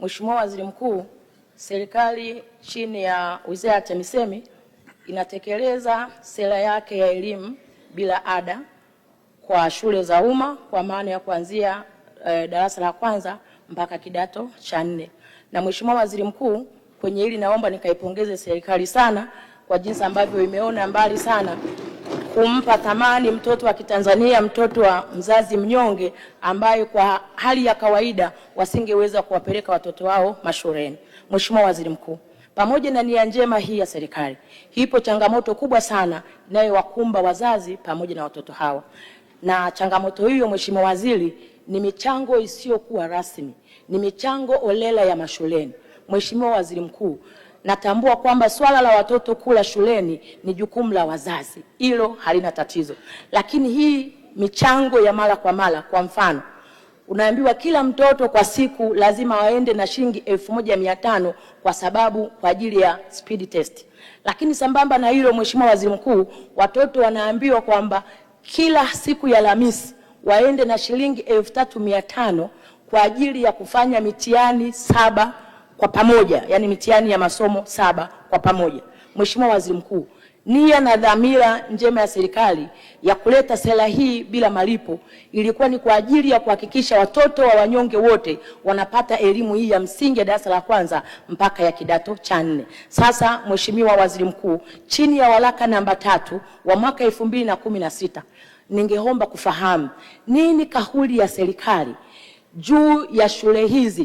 Mheshimiwa Waziri Mkuu, serikali chini ya Wizara ya TAMISEMI inatekeleza sera yake ya elimu bila ada kwa shule za umma kwa maana ya kuanzia darasa la kwanza mpaka kidato cha 4. Na Mheshimiwa Waziri Mkuu, kwenye hili naomba nikaipongeze serikali sana kwa jinsi ambavyo imeona mbali sana kumpa thamani mtoto wa Kitanzania, mtoto wa mzazi mnyonge ambaye kwa hali ya kawaida wasingeweza kuwapeleka watoto wao mashuleni. Mheshimiwa Waziri Mkuu, pamoja na nia njema hii ya serikali, ipo changamoto kubwa sana inayowakumba wazazi pamoja na watoto hawa. Na changamoto hiyo, Mheshimiwa Waziri, ni michango isiyokuwa rasmi, ni michango olela ya mashuleni. Mheshimiwa Waziri Mkuu, natambua kwamba swala la watoto kula shuleni ni jukumu la wazazi, hilo halina tatizo. Lakini hii michango ya mara kwa mara, kwa mfano, unaambiwa kila mtoto kwa siku lazima waende na shilingi 1500 kwa ajili ya speed test. Lakini sambamba na hilo, Mheshimiwa Waziri Mkuu, watoto wanaambiwa kwamba kila siku ya Alhamisi waende na shilingi 3500 kwa ajili ya kufanya mitihani 7 kwa pamoja, yani mitihani ya masomo 7 kwa pamoja. Mheshimiwa Waziri Mkuu, nia na dhamira njema ya serikali ya kuleta sera hii bila malipo ilikuwa ni kwa ajili ya kuhakikisha watoto wa wanyonge wote wanapata elimu hii ya msingi ya darasa la kwanza mpaka ya kidato cha 4. Sasa Mheshimiwa Waziri Mkuu, chini ya waraka namba 3 wa mwaka 2016, ningeomba kufahamu nini kauli ya serikali juu ya shule hizi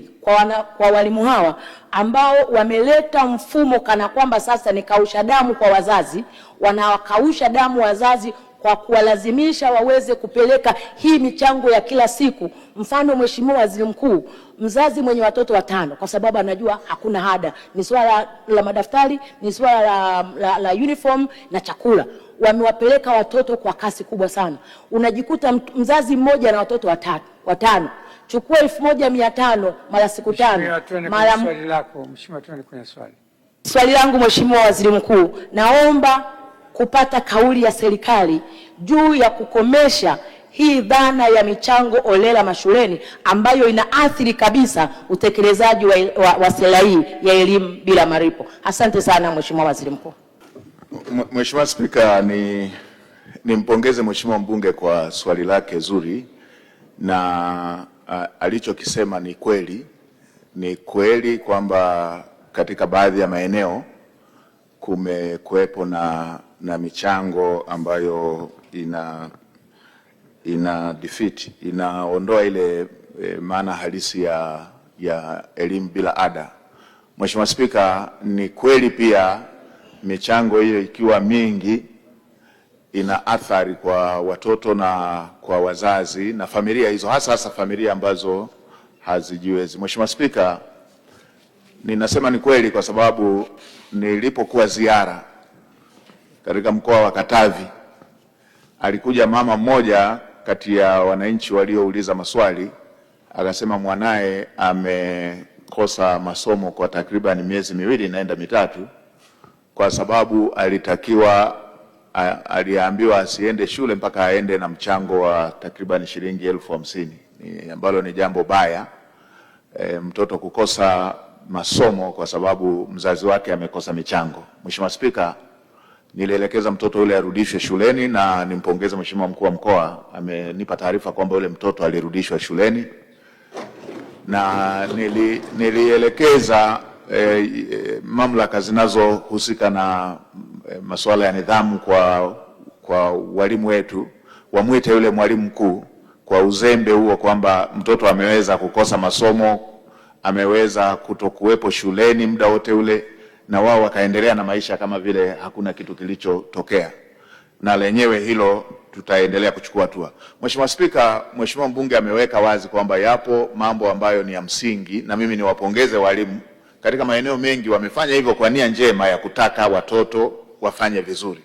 kwa walimu hawa ambao wameleta mfumo kana kwamba sasa ni kausha damu kwa wazazi, wanawakausha damu wazazi kwa kuwalazimisha waweze kupeleka hii michango ya kila siku. Mfano, Mheshimiwa Waziri Mkuu, mzazi mwenye watoto 5 kwa sababu anajua hakuna ada, ni swala la madaftari, ni swala la uniform na chakula, wamewapeleka watoto kwa kasi kubwa sana. Unajikuta mzazi mmoja na watoto 5. Chukua 1500 mara siku 5 mara swali lako. Mheshimiwa, tuende kwenye swali. Swali langu Mheshimiwa Waziri Mkuu, naomba kupata kauli ya serikali juu ya kukomesha hii dhana ya michango olela mashuleni ambayo inaathiri kabisa utekelezaji wa sera hii ya elimu bila malipo. Asante sana Mheshimiwa Waziri Mkuu. Mheshimiwa Spika, nimpongeze Mheshimiwa mbunge kwa swali lake zuri, na alichokisema ni kweli. Ni kweli kwamba katika baadhi ya maeneo kumekuwepo na michango ambayo inaondoa ile maana halisi ya elimu bila ada. Mheshimiwa Spika, ni kweli pia michango hiyo ikiwa mingi ina athari kwa watoto na kwa wazazi na familia hizo, hasa familia ambazo hazijiwezi. Mheshimiwa Spika, ninasema ni kweli kwa sababu nilipokuwa ziara katika mkoa wa Katavi, alikuja mama mmoja kati ya wananchi waliouliza maswali, akasema mwanae amekosa masomo kwa takriban miezi 2 naenda 3 kwa sababu aliambiwa asiende shule mpaka aende na mchango wa takriban shilingi 50,000, ambalo ni jambo baya. Mtoto kukosa masomo kwa sababu mzazi wake amekosa michango. Mheshimiwa Spika, nilielekeza mtoto yule arudishwe shuleni, na nimpongeze Mheshimiwa mkuu wa mkoa, amenipa taarifa kwamba yule mtoto alirudishwa shuleni, na nilielekeza mamlaka zinazohusika na masuala ya nidhamu kwa walimu wetu wamwite yule mwalimu mkuu kwa uzembe huo, kwamba mtoto ameweza kukosa masomo, ameweza kutokuwepo shuleni muda wote ule, na wao wakaendelea na maisha kama vile hakuna kitu kilichotokea, na lenyewe hilo tutaendelea kuchukua hatua. Mheshimiwa Spika, Mheshimiwa mbunge ameweka wazi kwamba yapo mambo ambayo ni ya msingi, na mimi niwapongeze walimu katika maeneo mengi wamefanya hivyo kwa nia njema ya kutaka watoto wafanye vizuri,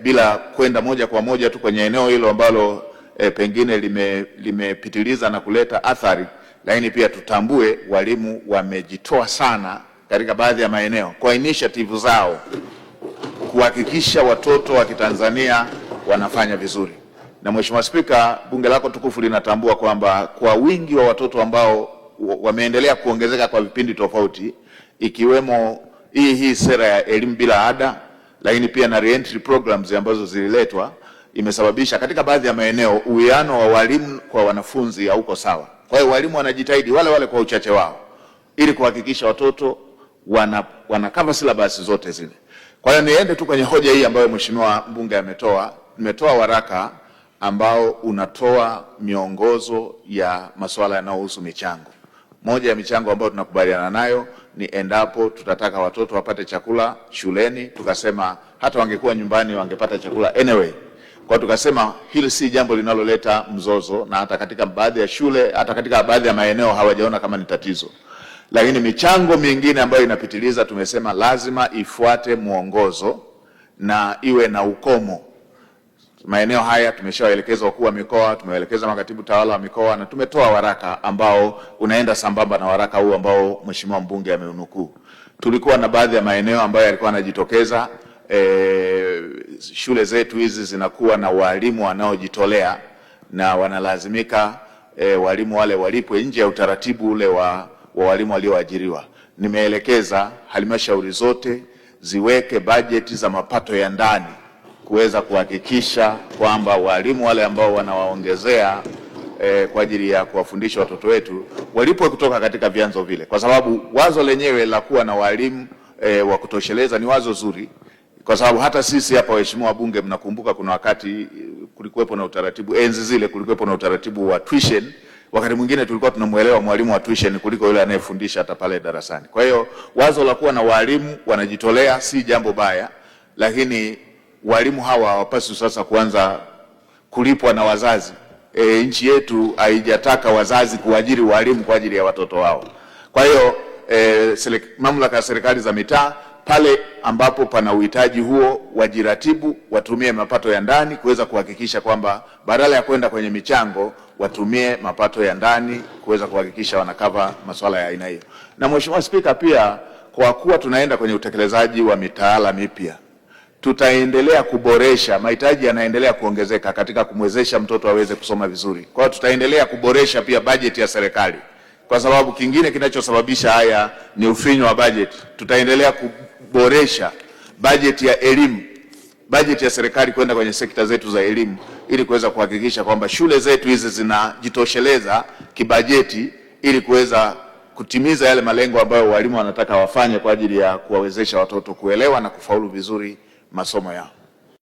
bila kwenda moja kwa moja tu kwenye eneo hilo ambalo pengine limepitiliza na kuleta athari. Lakini pia tutambue walimu wamejitoa sana katika baadhi ya maeneo kwa initiative zao kuhakikisha watoto wa Kitanzania wanafanya vizuri. Na Mheshimiwa Spika, bunge lako tukufu linatambua kwamba kwa wingi wa watoto ambao wameendelea kuongezeka kwa vipindi tofauti, ikiwemo hii sera ya elimu bila ada, lakini pia na reentry programs ambazo zililetwa, imesababisha katika baadhi ya maeneo uwiano wa walimu kwa wanafunzi hauko sawa. Kwa hiyo walimu wanajitahidi wale kwa uchache wao ili kuhakikisha watoto wana cover syllabus zote zile. Kwa hiyo niende tu kwenye hoja hii ambayo mheshimiwa mbunge ametoa. Nimetoa waraka ambao unatoa miongozo ya masuala yanayohusu michango. Moja ya michango ambayo tunakubaliana nayo ni endapo tutataka watoto wapate chakula shuleni, tukasema hata wangekuwa nyumbani wangepata chakula anyway. Kwa tukasema hili si jambo linaloleta mzozo, na hata katika baadhi ya shule, hata katika baadhi ya maeneo hawajaona kama ni tatizo. Lakini michango mingine ambayo inapitiliza, tumesema lazima ifuate mwongozo na iwe na ukomo. Maeneo haya tumeshawaelekeza wakuu wa mikoa, tumewaelekeza makatibu tawala wa mikoa, na tumetoa waraka ambao unaenda sambamba na waraka huu ambao mheshimiwa mbunge ameunukuu. Tulikuwa na baadhi ya maeneo ambayo yalikuwa yanajitokeza, shule zetu hizi zinakuwa na walimu wanaojitolea na wanalazimika walimu wale walipwe nje ya utaratibu ule wa walimu walioajiriwa. Nimeelekeza halmashauri zote ziweke bajeti za mapato ya ndani kuweza kuhakikisha kwamba walimu wale ambao wanawaongezea kwa ajili ya kuwafundisha watoto wetu walipwe kutoka katika vyanzo vile, kwa sababu wazo lenyewe la kuwa na walimu wa kutosheleza ni wazo zuri, kwa sababu hata sisi hapa waheshimiwa wabunge mnakumbuka kuna wakati kulikuwepo na utaratibu, enzi zile kulikuwepo na utaratibu wa tuition. Wakati mwingine tulikuwa tunamuelewa mwalimu wa tuition kuliko yule anayefundisha hata pale darasani. Kwa hiyo wazo la kuwa na walimu wanajitolea si jambo baya, lakini walimu hawa hawapaswi sasa kuanza kulipwa na wazazi. Nchi yetu haijataka wazazi kuajiri walimu kwa ajili ya watoto wao. Kwa hiyo mamlaka ya serikali za mitaa pale ambapo pana uhitaji huo wajiratibu, watumie mapato ya ndani kuweza kuhakikisha kwamba badala ya kwenda kwenye michango watumie mapato ya ndani kuweza kuhakikisha wanakava masuala ya aina hiyo. Na Mheshimiwa Spika, pia kwa kuwa tunaenda kwenye utekelezaji wa mitaala mipya, tutaendelea kuboresha, mahitaji yanaendelea kuongezeka katika kumwezesha mtoto aweze kusoma vizuri. Kwa hiyo tutaendelea kuboresha pia bajeti ya serikali, kwa sababu kingine kinachosababisha haya ni ufinyu wa bajeti. Tutaendelea kuboresha bajeti ya elimu, bajeti ya serikali kwenda kwenye sekta zetu za elimu, ili kuweza kuhakikisha kwamba shule zetu hizi zinajitosheleza kibajeti ili kuweza kutimiza yale malengo ambayo walimu wanataka wafanye kwa ajili ya kuwawezesha watoto kuelewa na kufaulu vizuri masomo yao.